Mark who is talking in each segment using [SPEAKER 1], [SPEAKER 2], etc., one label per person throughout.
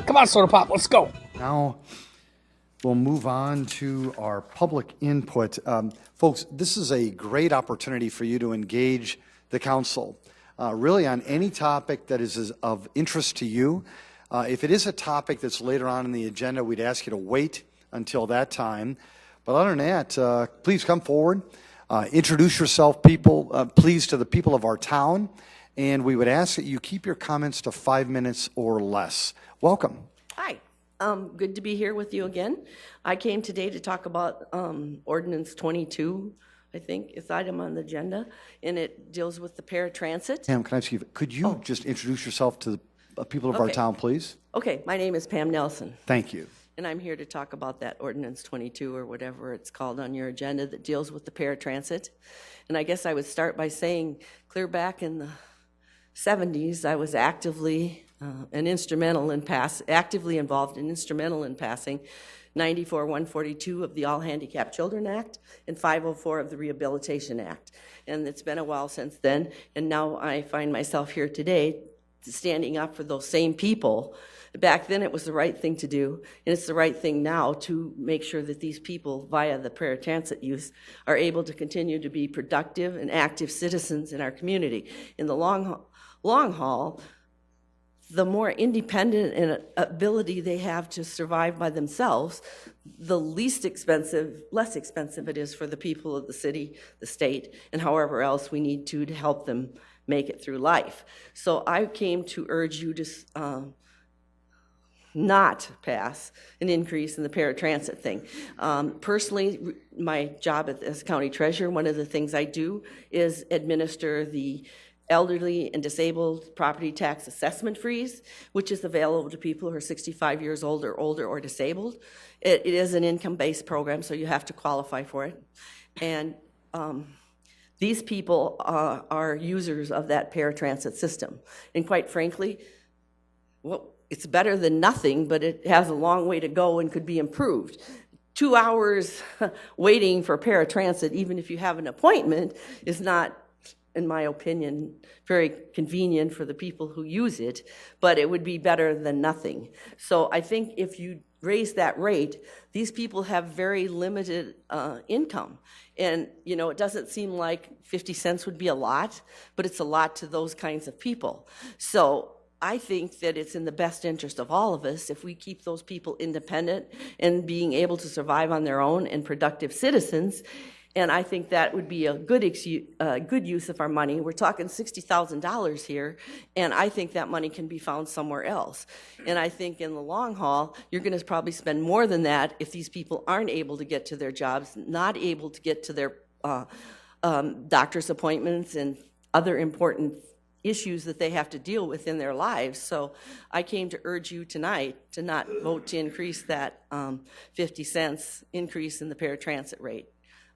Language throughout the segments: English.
[SPEAKER 1] Come on, Soda Pop, let's go.
[SPEAKER 2] Now we'll move on to our public input. Folks, this is a great opportunity for you to engage the council, really on any topic that is of interest to you. If it is a topic that's later on in the agenda, we'd ask you to wait until that time. But other than that, please come forward, introduce yourself, please, to the people of our town, and we would ask that you keep your comments to 5 minutes or less. Welcome.
[SPEAKER 3] Hi, good to be here with you again. I came today to talk about Ordinance 22, I think, is item on the agenda, and it deals with the paratransit.
[SPEAKER 2] Pam, can I ask you, could you just introduce yourself to the people of our town, please?
[SPEAKER 3] Okay, my name is Pam Nelson.
[SPEAKER 2] Thank you.
[SPEAKER 3] And I'm here to talk about that Ordinance 22, or whatever it's called on your agenda, that deals with the paratransit. And I guess I would start by saying, clear back in the 70s, I was actively actively involved and instrumental in passing 94-142 of the All Handicapped Children Act and 504 of the Rehabilitation Act. And it's been a while since then, and now I find myself here today standing up for those same people. Back then it was the right thing to do, and it's the right thing now to make sure that these people, via the paratransit use, are able to continue to be productive and active citizens in our community. In the long haul, the more independent and ability they have to survive by themselves, the less expensive it is for the people of the city, the state, and however else we need to help them make it through life. So I came to urge you to not pass an increase in the paratransit thing. Personally, my job as county treasurer, one of the things I do is administer the elderly and disabled property tax assessment freeze, which is available to people who are 65 years old or older or disabled. It is an income-based program, so you have to qualify for it. And these people are users of that paratransit system. And quite frankly, well, it's better than nothing, but it has a long way to go and could be improved. 2 hours waiting for paratransit, even if you have an appointment, is not, in my opinion, very convenient for the people who use it, but it would be better than nothing. So I think if you raise that rate, these people have very limited income. And, you know, it doesn't seem like 50 cents would be a lot, but it's a lot to those kinds of people. So I think that it's in the best interest of all of us if we keep those people independent and being able to survive on their own and productive citizens. And I think that would be a good use of our money. We're talking $60,000 here, and I think that money can be found somewhere else. And I think in the long haul, you're going to probably spend more than that if these people aren't able to get to their jobs, not able to get to their doctor's appointments and other important issues that they have to deal with in their lives. So I came to urge you tonight to not vote to increase that 50 cents increase in the paratransit rate.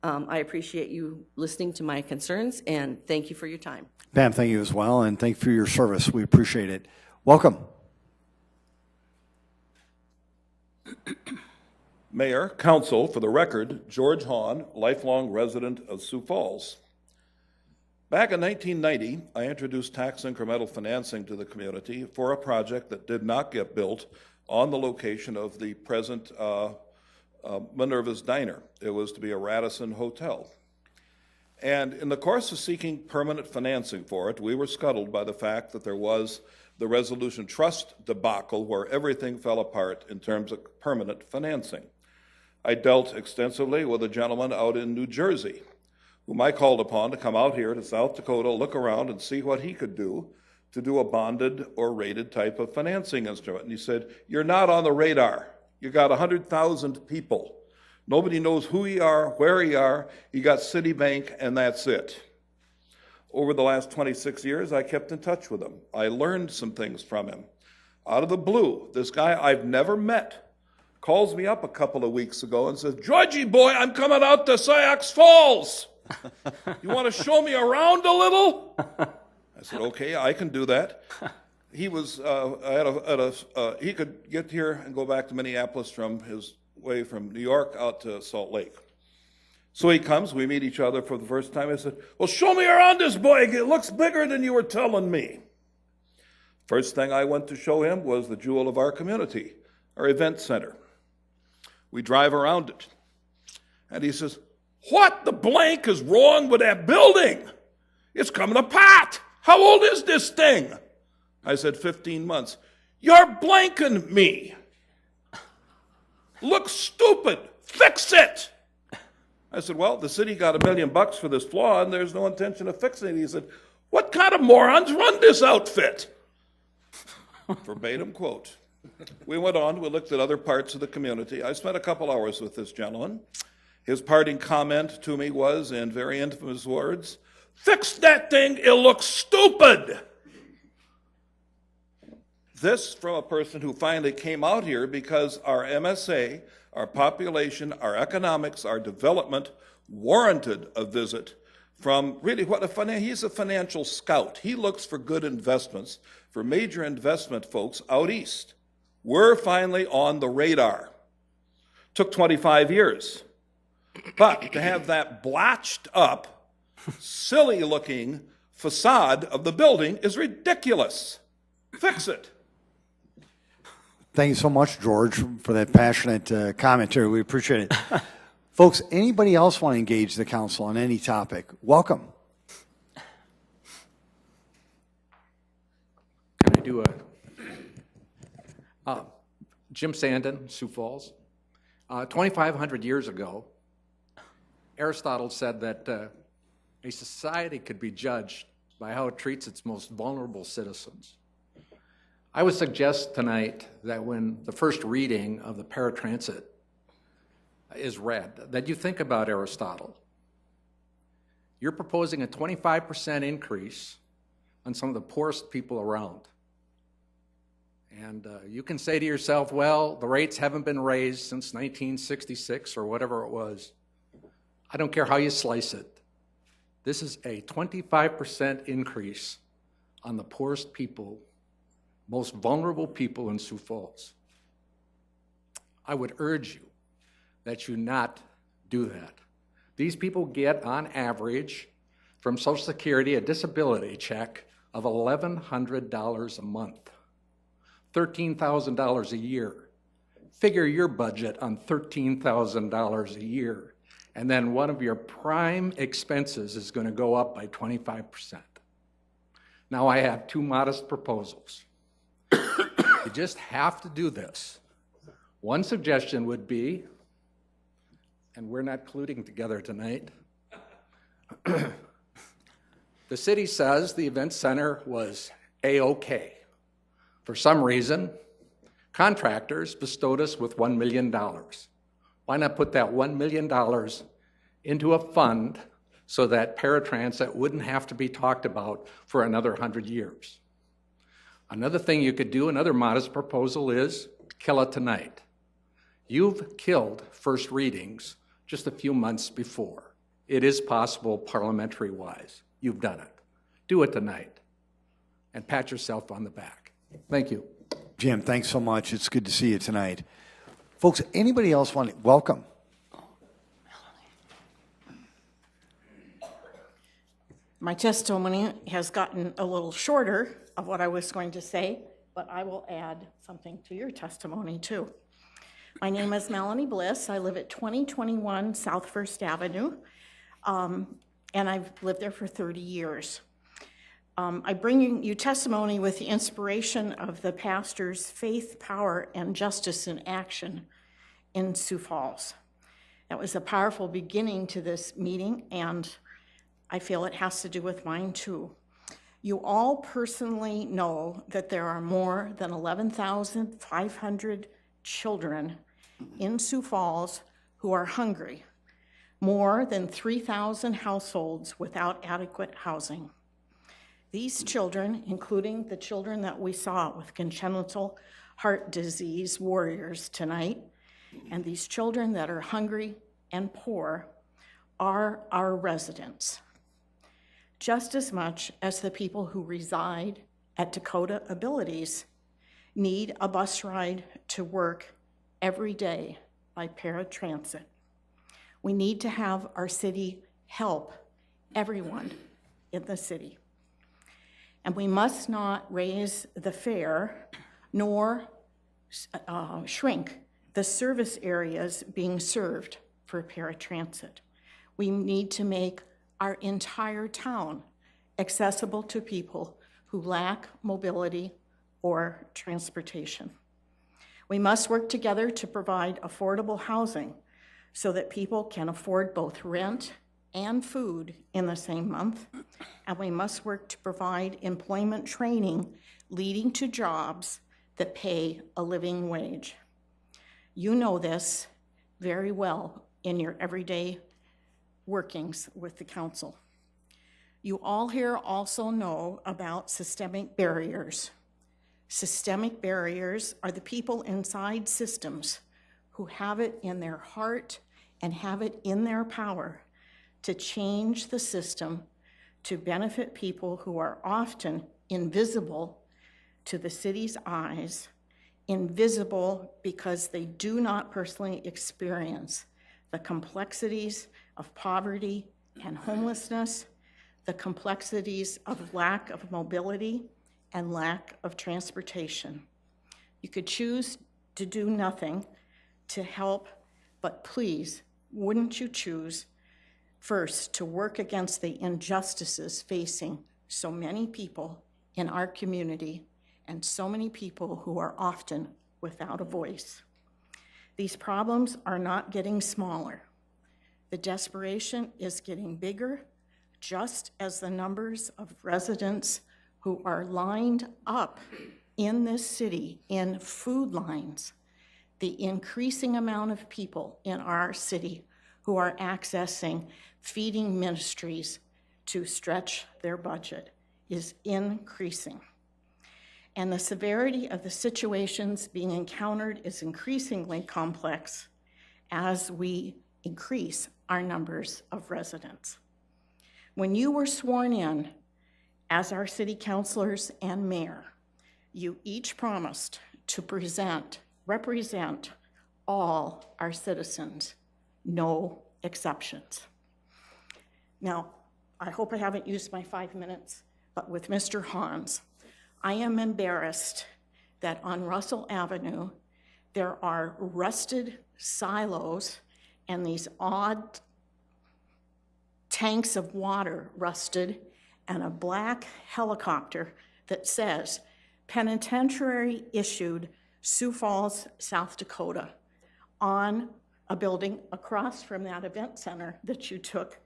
[SPEAKER 3] I appreciate you listening to my concerns, and thank you for your time.
[SPEAKER 2] Pam, thank you as well, and thank you for your service. We appreciate it. Welcome.
[SPEAKER 4] Mayor, Council, for the record, George Hahn, lifelong resident of Sioux Falls. Back in 1990, I introduced tax incremental financing to the community for a project that did not get built on the location of the present Minerva's Diner. It was to be a Radisson hotel. And in the course of seeking permanent financing for it, we were scuttled by the fact that there was the Resolution Trust debacle where everything fell apart in terms of permanent financing. I dealt extensively with a gentleman out in New Jersey whom I called upon to come out here to South Dakota, look around and see what he could do to do a bonded or rated type of financing instrument. And he said, "You're not on the radar. You got 100,000 people. Nobody knows who you are, where you are. You got Citibank, and that's it." Over the last 26 years, I kept in touch with him. I learned some things from him. Out of the blue, this guy I've never met calls me up a couple of weeks ago and says, "Georgie boy, I'm coming out to Sioux Falls. You want to show me around a little?" I said, "Okay, I can do that." He was, he could get here and go back to Minneapolis from his way from New York out to Salt Lake. So he comes, we meet each other for the first time. I said, "Well, show me around this boy. It looks bigger than you were telling me." First thing I went to show him was the jewel of our community, our event center. We drive around it, and he says, "What the blank is wrong with that building? It's coming apart. How old is this thing?" I said, 15 months. "You're blanking me. Looks stupid. Fix it." I said, "Well, the city got $1 million for this flaw, and there's no intention of fixing it." He said, "What kind of morons run this outfit?" Verbatim quote. We went on, we looked at other parts of the community. I spent a couple hours with this gentleman. His parting comment to me was, in very infamous words, "Fix that thing, it looks stupid." This from a person who finally came out here because our MSA, our population, our economics, our development warranted a visit from really he's a financial scout. He looks for good investments, for major investment folks out east. We're finally on the radar. Took 25 years. But to have that blotched up, silly-looking facade of the building is ridiculous. Fix it.
[SPEAKER 2] Thank you so much, George, for that passionate commentary. We appreciate it. Folks, anybody else want to engage the council on any topic? Welcome.
[SPEAKER 1] Can I do Jim Sanden, Sioux Falls. 2,500 years ago, Aristotle said that a society could be judged by how it treats its most vulnerable citizens. I would suggest tonight that when the first reading of the Paratransit is read, that you think about Aristotle. You're proposing a 25% increase on some of the poorest people around. And you can say to yourself, well, the rates haven't been raised since 1966 or whatever it was. I don't care how you slice it. This is a 25% increase on the poorest people, most vulnerable people in Sioux Falls. I would urge you that you not do that. These people get, on average, from Social Security, a disability check of $1,100 a month, $13,000 a year. Figure your budget on $13,000 a year, and then one of your prime expenses is going to go up by 25%. Now, I have two modest proposals. You just have to do this. One suggestion would be, and we're not colluding together tonight, the city says the event center was A-OK. For some reason, contractors bestowed us with $1 million. Why not put that $1 million into a fund so that paratransit wouldn't have to be talked about for another 100 years? Another thing you could do, another modest proposal, is kill it tonight. You've killed first readings just a few months before. It is possible parliamentary-wise. You've done it. Do it tonight and pat yourself on the back. Thank you.
[SPEAKER 2] Jim, thanks so much. It's good to see you tonight. Folks, anybody else want to? Welcome.
[SPEAKER 5] My testimony has gotten a little shorter of what I was going to say, but I will add something to your testimony too. My name is Melanie Bliss. I live at 2021 South First Avenue, and I've lived there for 30 years. I bring you testimony with the inspiration of the pastor's Faith, Power, and Justice in Action in Sioux Falls. That was a powerful beginning to this meeting, and I feel it has to do with mine too. You all personally know that there are more than 11,500 children in Sioux Falls who are hungry, more than 3,000 households without adequate housing. These children, including the children that we saw with congenital heart disease warriors tonight, and these children that are hungry and poor, are our residents, just as much as the people who reside at Dakota Abilities need a bus ride to work every day by paratransit. We need to have our city help everyone in the city. And we must not raise the fare nor shrink the service areas being served for paratransit. We need to make our entire town accessible to people who lack mobility or transportation. We must work together to provide affordable housing so that people can afford both rent and food in the same month. And we must work to provide employment training leading to jobs that pay a living wage. You know this very well in your everyday workings with the council. You all here also know about systemic barriers. Systemic barriers are the people inside systems who have it in their heart and have it in their power to change the system to benefit people who are often invisible to the city's eyes, invisible because they do not personally experience the complexities of poverty and homelessness, the complexities of lack of mobility and lack of transportation. You could choose to do nothing to help, but please, wouldn't you choose first to work against the injustices facing so many people in our community and so many people who are often without a voice? These problems are not getting smaller. The desperation is getting bigger, just as the numbers of residents who are lined up in this city in food lines, the increasing amount of people in our city who are accessing feeding ministries to stretch their budget is increasing. And the severity of the situations being encountered is increasingly complex as we increase our numbers of residents. When you were sworn in as our city councilors and mayor, you each promised to represent all our citizens, no exceptions. Now, I hope I haven't used my 5 minutes, but with Mr. Hahn's, I am embarrassed that on Russell Avenue, there are rusted silos and these odd tanks of water rusted and a black helicopter that says penitentiary issued Sioux Falls, South Dakota on a building across from that event center that you took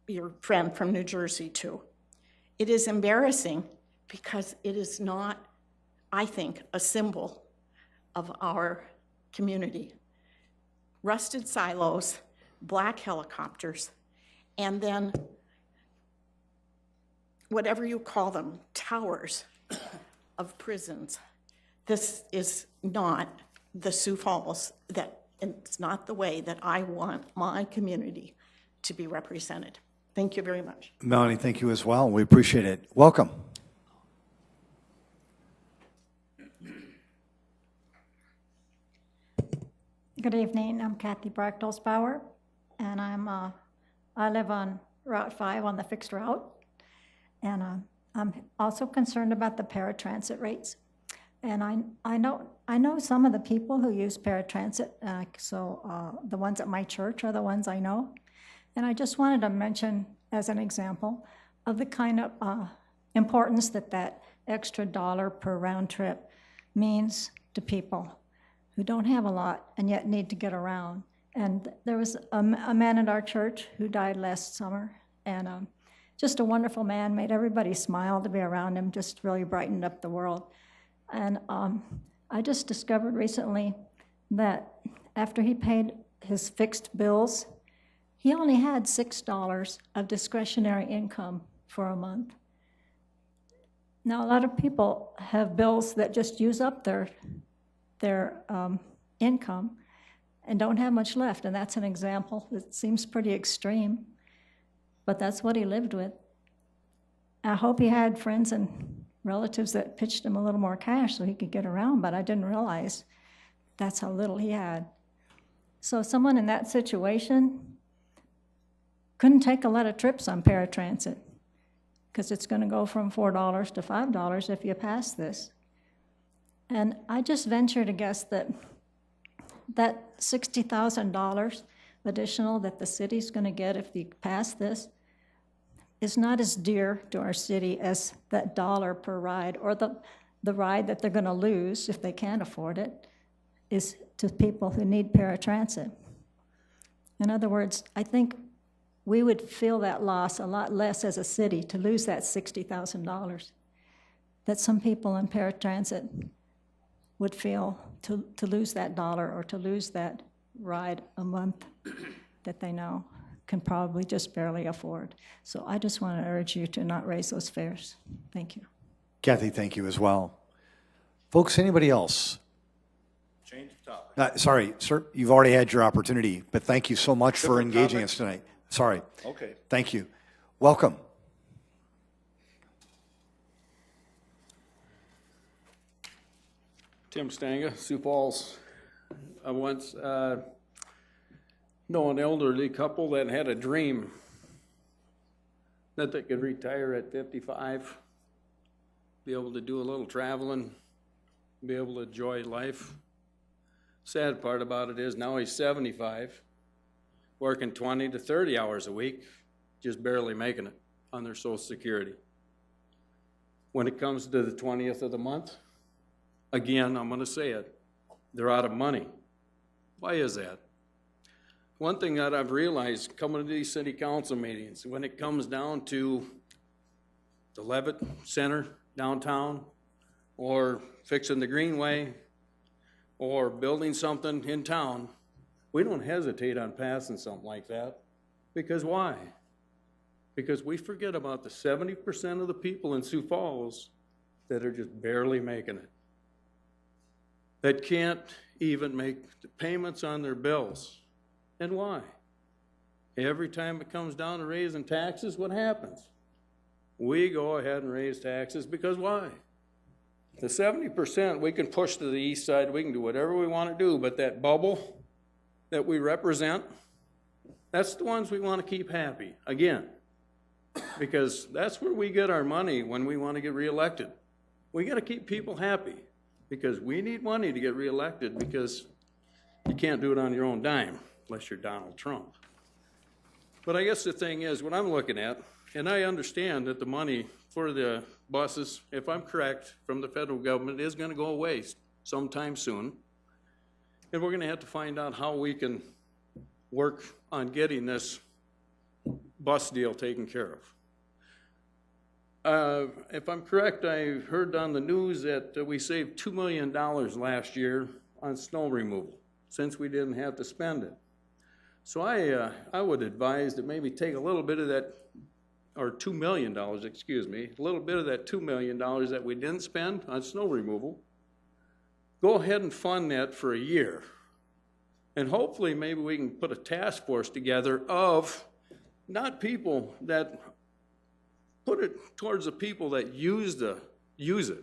[SPEAKER 5] your friend from New Jersey to. It is embarrassing because it is not, I think, a symbol of our community. Rusted silos, black helicopters, and then whatever you call them, towers of prisons. This is not the Sioux Falls, it's not the way that I want my community to be represented. Thank you very much.
[SPEAKER 2] Melanie, thank you as well. We appreciate it. Welcome.
[SPEAKER 6] Good evening. I'm Cathy Brechtelsbauer, and I live on Route 5 on the fixed route, and I'm also concerned about the paratransit rates. And I know some of the people who use paratransit, the ones at my church are the ones I know. And I just wanted to mention as an example of the kind of importance that extra dollar per round trip means to people who don't have a lot and yet need to get around. And there was a man at our church who died last summer, and just a wonderful man, made everybody smile to be around him, just really brightened up the world. And I just discovered recently that after he paid his fixed bills, he only had $6 of discretionary income for a month. Now, a lot of people have bills that just use up their income and don't have much left, and that's an example that seems pretty extreme, but that's what he lived with. I hope he had friends and relatives that pitched him a little more cash so he could get around, but I didn't realize that's how little he had. So someone in that situation couldn't take a lot of trips on paratransit. because it's going to go from $4 to $5 if you pass this. And I just venture to guess that that $60,000 additional that the city's going to get if you pass this is not as dear to our city as that dollar per ride, or the ride that they're going to lose if they can't afford it is to people who need paratransit. In other words, I think we would feel that loss a lot less as a city to lose that $60,000 that some people in paratransit would feel to lose that dollar or to lose that ride a month that they know can probably just barely afford. So I just want to urge you to not raise those fares. Thank you.
[SPEAKER 2] Cathy, thank you as well. Folks, anybody else?
[SPEAKER 4] Change the topic.
[SPEAKER 2] Sorry, sir, you've already had your opportunity, but thank you so much for
[SPEAKER 4] Different
[SPEAKER 2] engaging
[SPEAKER 4] topic?
[SPEAKER 2] us tonight. Sorry.
[SPEAKER 4] Okay.
[SPEAKER 2] Thank you. Welcome.
[SPEAKER 7] Tim Stanga, Sioux Falls. I once know an elderly couple that had a dream that they could retire at 55, be able to do a little traveling, be able to enjoy life. Sad part about it is now he's 75, working 20 to 30 hours a week, just barely making it on their Social Security. When it comes to the 20th of the month, again, I'm going to say it, they're out of money. Why is that? One thing that I've realized coming to these city council meetings, when it comes down to the Levitt Center downtown, or fixing the Greenway, or building something in town, we don't hesitate on passing something like that. Because why? Because we forget about the 70% of the people in Sioux Falls that are just barely making it, that can't even make the payments on their bills. And why? Every time it comes down to raising taxes, what happens? We go ahead and raise taxes because why? The 70% we can push to the east side, we can do whatever we want to do, but that bubble that we represent, that's the ones we want to keep happy, again, because that's where we get our money when we want to get reelected. We got to keep people happy because we need money to get reelected, because you can't do it on your own dime unless you're Donald Trump. But I guess the thing is, what I'm looking at, and I understand that the money for the buses, if I'm correct, from the federal government is going to go away sometime soon. And we're going to have to find out how we can work on getting this bus deal taken care of. If I'm correct, I heard on the news that we saved $2 million last year on snow removal, since we didn't have to spend it. So I would advise that maybe take a little bit of that, or $2 million, excuse me, a little bit of that $2 million that we didn't spend on snow removal, go ahead and fund that for a year. And hopefully maybe we can put a task force together of not people that put it towards the people that use it,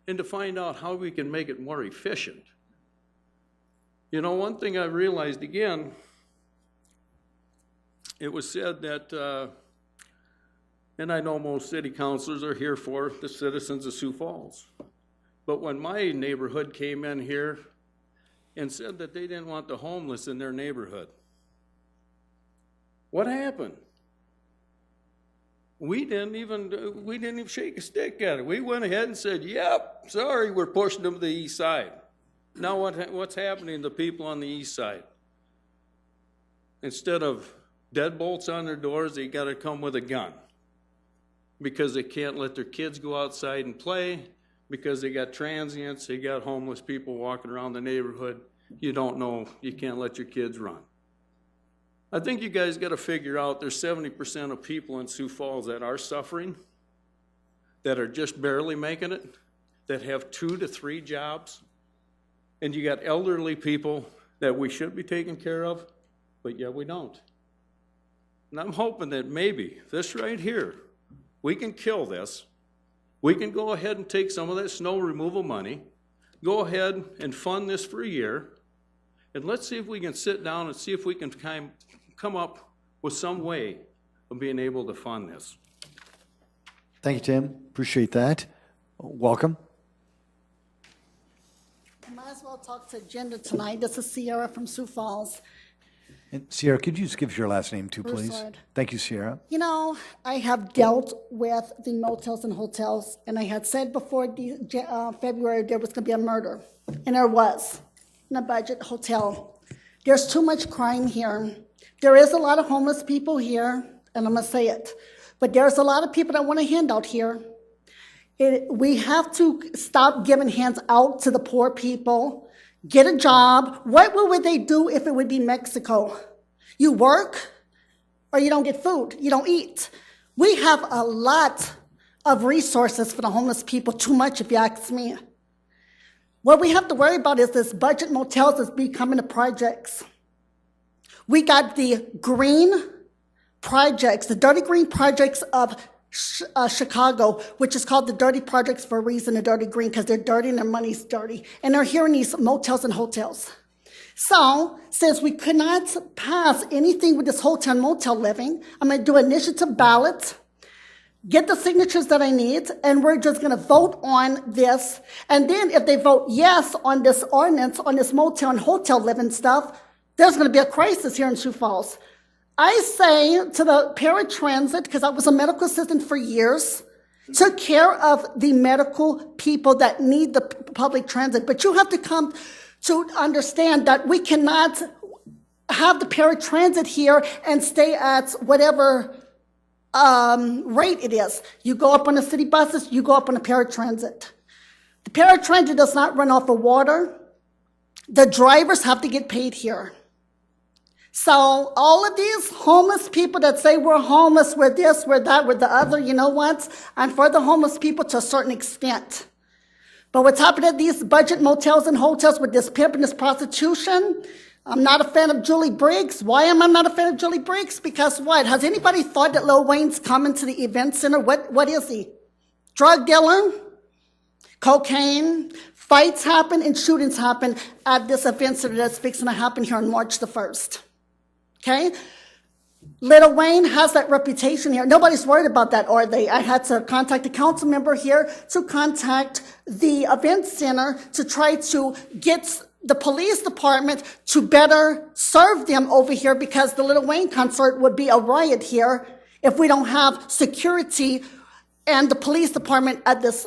[SPEAKER 7] and to find out how we can make it more efficient. You know, one thing I realized again, it was said that, and I know most city councilors are here for the citizens of Sioux Falls, but when my neighborhood came in here and said that they didn't want the homeless in their neighborhood, what happened? We didn't even shake a stick at it. We went ahead and said, yep, sorry, we're pushing them to the east side. Now what's happening to the people on the east side? Instead of deadbolts on their doors, they got to come with a gun, because they can't let their kids go outside and play, because they got transients, they got homeless people walking around the neighborhood. You don't know, you can't let your kids run. I think you guys got to figure out there's 70% of people in Sioux Falls that are suffering, that are just barely making it, that have 2 to 3 jobs, and you got elderly people that we should be taking care of, but yet we don't. And I'm hoping that maybe this right here, we can kill this. We can go ahead and take some of that snow removal money, go ahead and fund this for a year, and let's see if we can sit down and see if we can come up with some way of being able to fund this.
[SPEAKER 2] Thank you, Tim. Appreciate that. Welcome.
[SPEAKER 8] I might as well talk to agenda tonight. This is Sierra from Sioux Falls.
[SPEAKER 2] And Sierra, could you just give us your last name too, please?
[SPEAKER 8] Broussard.
[SPEAKER 2] Thank you, Sierra.
[SPEAKER 8] You know, I have dealt with the motels and hotels, and I had said before February there was going to be a murder, and there was, in a budget hotel. There's too much crime here. There is a lot of homeless people here, and I'm going to say it, but there's a lot of people that want a handout here. We have to stop giving hands out to the poor people. Get a job. What would they do if it would be Mexico? You work or you don't get food. You don't eat. We have a lot of resources for the homeless people, too much if you ask me. What we have to worry about is this budget motels is becoming the projects. We got the green projects, the dirty green projects of Chicago, which is called the dirty projects for a reason, the dirty green, because they're dirty and their money's dirty. And they're here in these motels and hotels. So, since we could not pass anything with this hotel and motel living, I'm going to do an initiative ballot, get the signatures that I need, and we're just going to vote on this. And then if they vote yes on this ordinance, on this motel and hotel living stuff, there's going to be a crisis here in Sioux Falls. I say to the Paratransit, because I was a medical assistant for years, took care of the medical people that need the public transit. But you have to come to understand that we cannot have the Paratransit here and stay at whatever rate it is. You go up on the city buses, you go up on the Paratransit. The Paratransit does not run off of water. The drivers have to get paid here. So all of these homeless people that say we're homeless, we're this, we're that, we're the other, you know what? I'm for the homeless people to a certain extent. But what's happening at these budget motels and hotels with this pimp and this prostitution, I'm not a fan of Julie Briggs. Why am I not a fan of Julie Briggs? Because what? Has anybody thought that Lil Wayne's coming to the event center? What is he? Drug dealer? Cocaine? Fights happen and shootings happen at this event center that's fixing to happen here on March the 1st. Okay? Lil Wayne has that reputation here. Nobody's worried about that, are they? I had to contact a council member here to contact the event center to try to get the police department to better serve them over here, because the Lil Wayne concert would be a riot here if we don't have security and the police department at this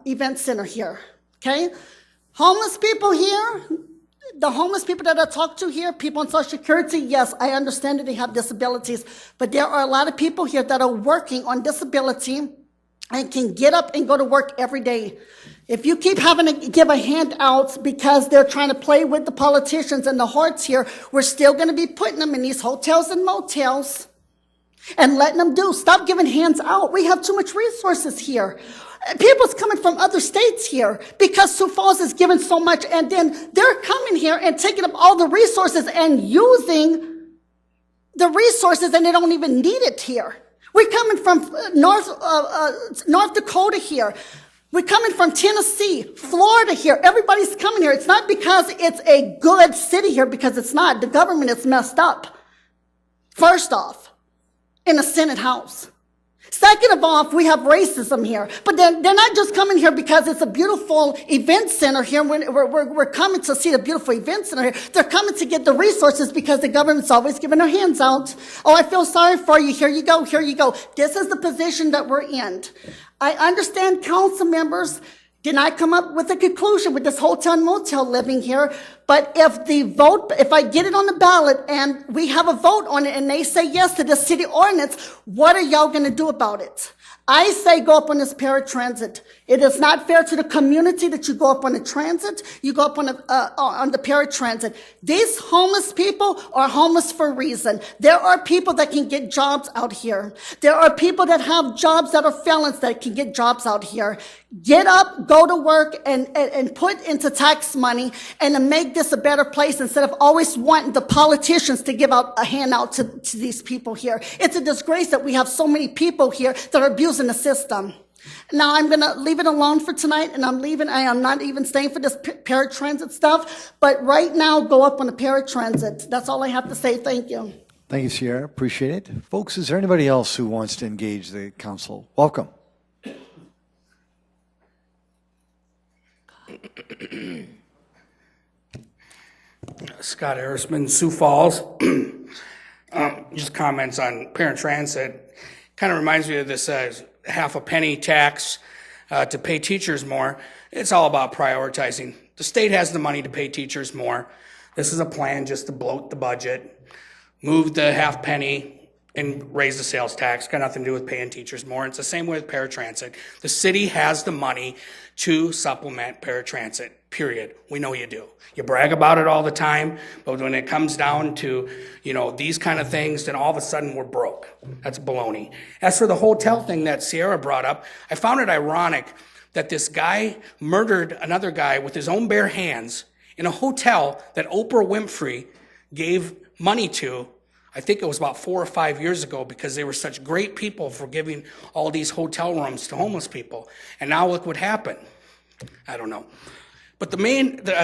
[SPEAKER 8] event center here. Okay? Homeless people here, the homeless people that I talk to here, people on Social Security, yes, I understand that they have disabilities, but there are a lot of people here that are working on disability and can get up and go to work every day. If you keep having to give a handout because they're trying to play with the politicians and the hearts here, we're still going to be putting them in these hotels and motels and letting them do. Stop giving hands out. We have too much resources here. People's coming from other states here because Sioux Falls is given so much, and then they're coming here and taking up all the resources and using the resources, and they don't even need it here. We're coming from North Dakota here. We're coming from Tennessee, Florida here. Everybody's coming here. It's not because it's a good city here, because it's not. The government is messed up. First off, in the Senate House. Second of all, we have racism here. But then they're not just coming here because it's a beautiful event center here. We're coming to see the beautiful event center here. They're coming to get the resources because the government's always giving their hands out. Oh, I feel sorry for you. Here you go. Here you go. This is the position that we're in. I understand council members did not come up with a conclusion with this hotel and motel living here. But if I get it on the ballot and we have a vote on it and they say yes to the city ordinance, what are y'all going to do about it? I say go up on this paratransit. It is not fair to the community that you go up on the transit, you go up on the paratransit. These homeless people are homeless for a reason. There are people that can get jobs out here. There are people that have jobs that are felons that can get jobs out here. Get up, go to work, and put into tax money and to make this a better place instead of always wanting the politicians to give out a handout to these people here. It's a disgrace that we have so many people here that are abusing the system. Now I'm going to leave it alone for tonight, and I'm leaving. I am not even staying for this paratransit stuff, but right now go up on the paratransit. That's all I have to say. Thank you.
[SPEAKER 2] Thank you, Sierra. Appreciate it. Folks, is there anybody else who wants to engage the council? Welcome.
[SPEAKER 9] Scott Ehrisman, Sioux Falls. Just comments on Paratransit. Kind of reminds me of this half a penny tax to pay teachers more. It's all about prioritizing. The state has the money to pay teachers more. This is a plan just to bloat the budget, move the half penny, and raise the sales tax. Got nothing to do with paying teachers more. It's the same way with Paratransit. The city has the money to supplement Paratransit, period. We know you do. You brag about it all the time, but when it comes down to, these kind of things, then all of a sudden we're broke. That's baloney. As for the hotel thing that Sierra brought up, I found it ironic that this guy murdered another guy with his own bare hands in a hotel that Oprah Winfrey gave money to. I think it was about 4 or 5 years ago, because they were such great people for giving all these hotel rooms to homeless people. And now look what happened. I don't know. But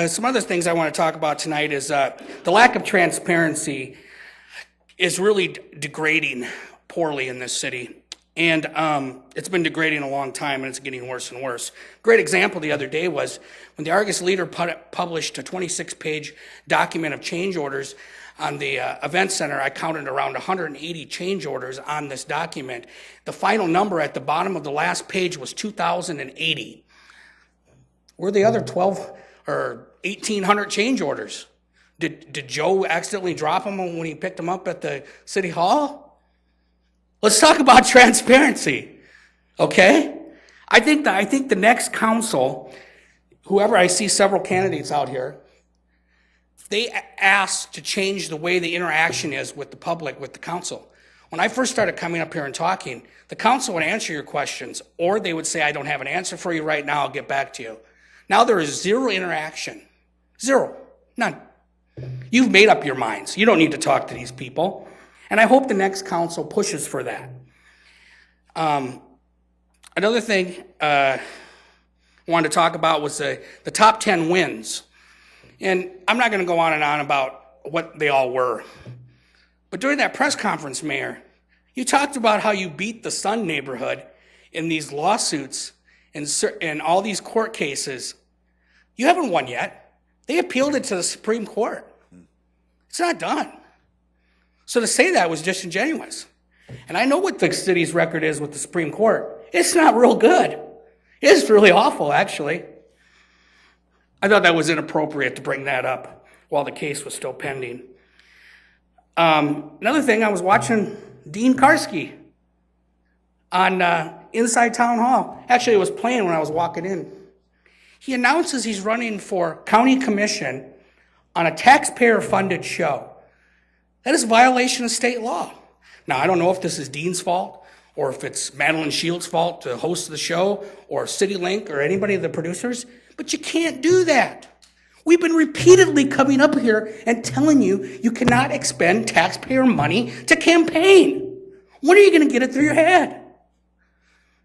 [SPEAKER 9] some other things I want to talk about tonight is the lack of transparency is really degrading poorly in this city. And it's been degrading a long time, and it's getting worse and worse. Great example the other day was when the Argus Leader published a 26-page document of change orders on the event center. I counted around 180 change orders on this document. The final number at the bottom of the last page was 2,080. Where are the other 12 or 1,800 change orders? Did Joe accidentally drop them when he picked them up at the city hall? Let's talk about transparency, okay? I think the next council, whoever, I see several candidates out here, they asked to change the way the interaction is with the public, with the council. When I first started coming up here and talking, the council would answer your questions, or they would say, I don't have an answer for you right now, I'll get back to you. Now there is zero interaction. Zero. None. You've made up your minds. You don't need to talk to these people. And I hope the next council pushes for that. Another thing I wanted to talk about was the top 10 wins. And I'm not going to go on and on about what they all were. But during that press conference, Mayor, you talked about how you beat the Sun neighborhood in these lawsuits and all these court cases. You haven't won yet. They appealed it to the Supreme Court. It's not done. So to say that was disingenuous. And I know what the city's record is with the Supreme Court. It's not real good. It's really awful, actually. I thought that was inappropriate to bring that up while the case was still pending. Another thing, I was watching Dean Karski on Inside Town Hall. Actually, it was playing when I was walking in. He announces he's running for county commission on a taxpayer-funded show. That is a violation of state law. Now, I don't know if this is Dean's fault, or if it's Madeline Shields' fault to host the show, or CityLink, or anybody of the producers, but you can't do that. We've been repeatedly coming up here and telling you you cannot expend taxpayer money to campaign. When are you going to get it through your head?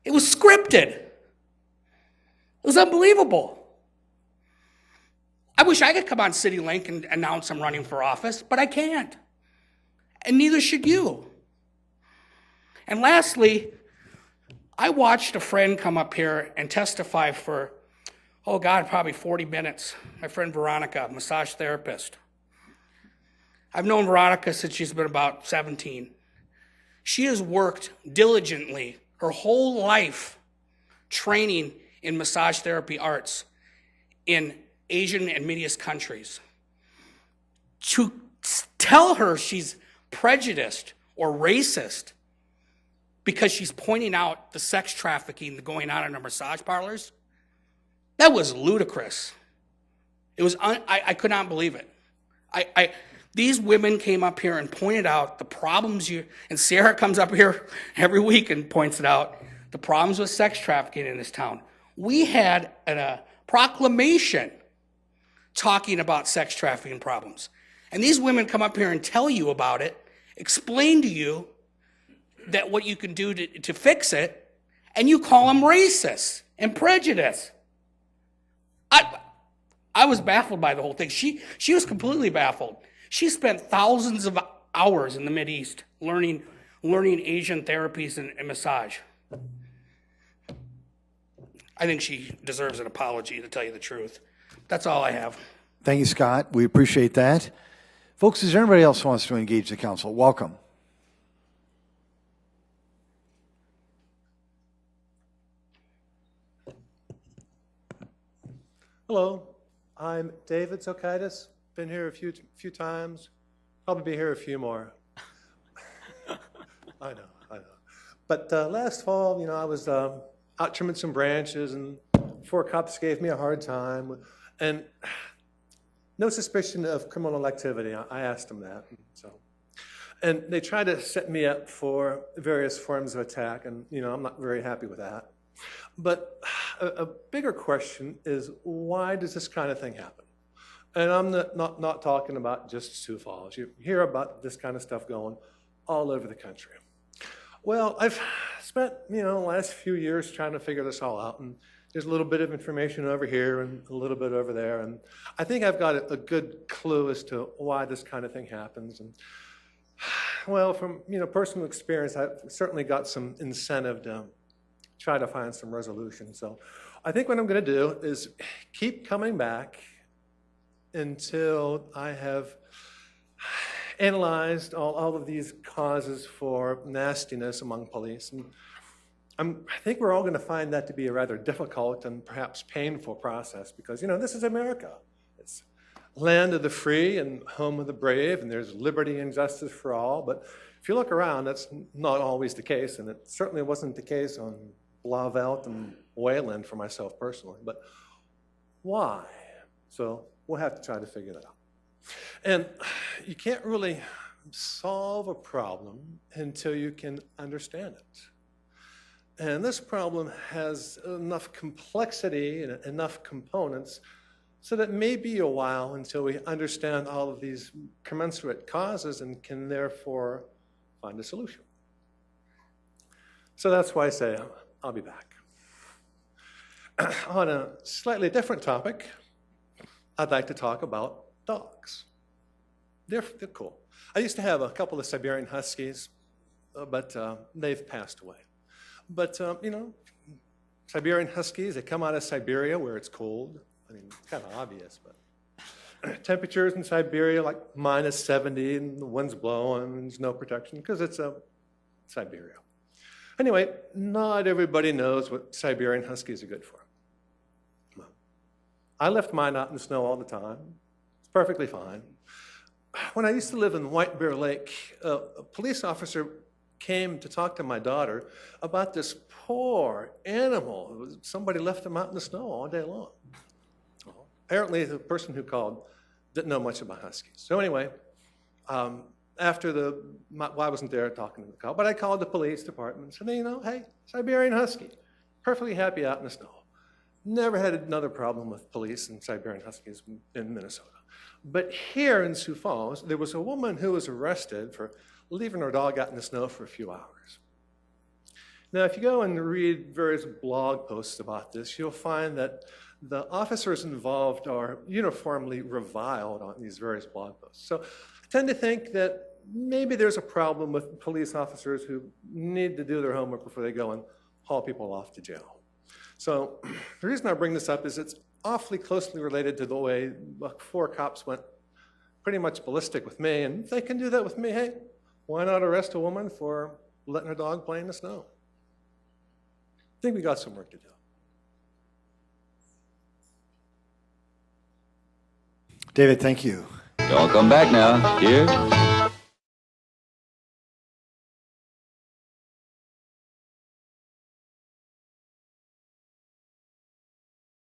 [SPEAKER 9] It was scripted. It was unbelievable. I wish I could come on CityLink and announce I'm running for office, but I can't. And neither should you. And lastly, I watched a friend come up here and testify for, probably 40 minutes. My friend Veronica, massage therapist. I've known Veronica since she's been about 17. She has worked diligently her whole life training in massage therapy arts in Asian and Middle East countries. To tell her she's prejudiced or racist because she's pointing out the sex trafficking going on in our massage parlors, that was ludicrous. It was, I could not believe it. These women came up here and pointed out the problems and Sarah comes up here every week and points it out, the problems with sex trafficking in this town. We had a proclamation talking about sex trafficking problems. And these women come up here and tell you about it, explain to you that what you can do to fix it, and you call them racist and prejudiced. I was baffled by the whole thing. She was completely baffled. She spent thousands of hours in the Mideast learning Asian therapies and massage. I think she deserves an apology, to tell you the truth. That's all I have.
[SPEAKER 2] Thank you, Scott. We appreciate that. Folks, is there anybody else who wants to engage the council? Welcome.
[SPEAKER 10] Hello, I'm David Zokaites. Been here a few times. Probably be here a few more. I know. But last fall, I was out trimming some branches, and 4 cops gave me a hard time, and no suspicion of criminal activity. I asked them that, and they tried to set me up for various forms of attack, and I'm not very happy with that. But a bigger question is, why does this kind of thing happen? And I'm not talking about just Sioux Falls. You hear about this kind of stuff going all over the country. Well, I've spent, the last few years trying to figure this all out, and there's a little bit of information over here and a little bit over there, and I think I've got a good clue as to why this kind of thing happens. And well, from personal experience, I've certainly got some incentive to try to find some resolution. So I think what I'm going to do is keep coming back until I have analyzed all of these causes for nastiness among police. And I think we're all going to find that to be a rather difficult and perhaps painful process, because, this is America. It's land of the free and home of the brave, and there's liberty and justice for all. But if you look around, that's not always the case, and it certainly wasn't the case on Blauvelt and Wayland for myself personally. But why? So we'll have to try to figure that out. And you can't really solve a problem until you can understand it. And this problem has enough complexity and enough components so that it may be a while until we understand all of these commensurate causes and can therefore find a solution. So that's why I say I'll be back. On a slightly different topic, I'd like to talk about dogs. They're cool. I used to have a couple of Siberian Huskies, but they've passed away. But, Siberian Huskies, they come out of Siberia where it's cold. I mean, it's kind of obvious, but temperatures in Siberia like -70, and the wind's blowing, and there's no protection because it's Siberia. Anyway, not everybody knows what Siberian Huskies are good for. I left mine out in the snow all the time. It's perfectly fine. When I used to live in White Bear Lake, a police officer came to talk to my daughter about this poor animal. Somebody left him out in the snow all day long. Well, apparently, the person who called didn't know much about Huskies. So anyway, after I wasn't there talking to the call, but I called the police department and said, hey, Siberian Husky, perfectly happy out in the snow. Never had another problem with police and Siberian Huskies in Minnesota. But here in Sioux Falls, there was a woman who was arrested for leaving her dog out in the snow for a few hours. Now, if you go and read various blog posts about this, you'll find that the officers involved are uniformly reviled on these various blog posts. So I tend to think that maybe there's a problem with police officers who need to do their homework before they go and haul people off to jail. So the reason I bring this up is it's awfully closely related to the way 4 cops went pretty much ballistic with me. And if they can do that with me, hey, why not arrest a woman for letting her dog play in the snow? I think we got some work to do.
[SPEAKER 2] David, thank you.
[SPEAKER 11] Don't come back now. Here.